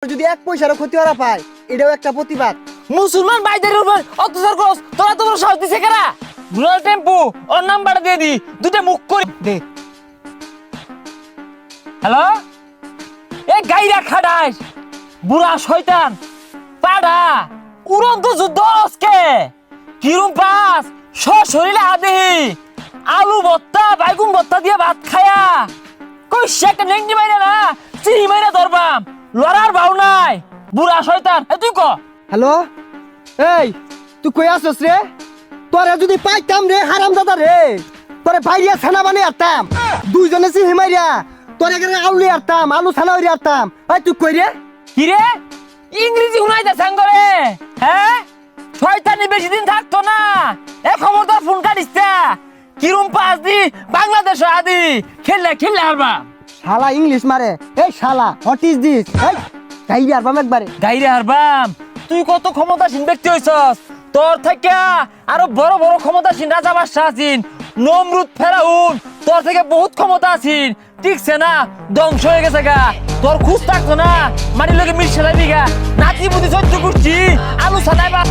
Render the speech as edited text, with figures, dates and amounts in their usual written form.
যদি এক পয়সারও ক্ষতি ওরা পায় এটাও একটা প্রতিবাদ। মুসলমান ভাইদের উপর অত্যাচার করস, তোরা তোমার সাহস দিছে কেরা? রুরাল টেম্পু ওর নাম্বারটা দিয়ে দি, দুইটা মুখ করে দে। হ্যালো, এ গাইরা খাডাস বুড়া শয়তান পাড়া উড়ন্ত যুদ্ধ আজকে কিরম পাস শরীরে আদেহি আলু ভর্তা বাইগুন ভর্তা দিয়ে ভাত খায়া কই একটা নেংটি মাইরা না চিনি মাইরা ধরবাম, লড়ার ভাও নাই বুড়া শয়তান। তুই ক হ্যালো, এই তুই কই আসছ রে? তোরে যদি পাইতাম রে হারাম দাদা রে, তোরে বাইরিয়া ছানা বানিয়ে আরতাম, দুইজনে চিহি মাইরা তোরে এখানে আউলি আরতাম, আলু ছানা হইরে আরতাম। এই তুই কই রে? কি রে ইংরেজি শুনাইতে সাঙ্গরে? হ্যাঁ, শয়তানি বেশি দিন থাকতো না, এ খবরদার ফোন কাটিস না। কিরম পাস দি বাংলাদেশ আদি খেললে খেললে হারবা। শালা ইংলিশ মারে, এই শালা হোয়াট ইজ দিস? এই গাইরে আরবাম একবারে। গাইরে হারবাম? তুই কত ক্ষমতাসীন ব্যক্তি হইছস, তোর থেকে আরো বড় বড় ক্ষমতাসীন রাজা বাদশাহ আছেন, নমরুদ ফেরাউন তোর থেকে বহুত ক্ষমতা আছেন, ঠিকছে না? ধ্বংস হয়ে গেছে গা, তোর খুঁজ থাকতো না, মাটির লোকে মিশালাই দিগা নাতি বুদ্ধি সহ্য করছি আলু সাদাই বা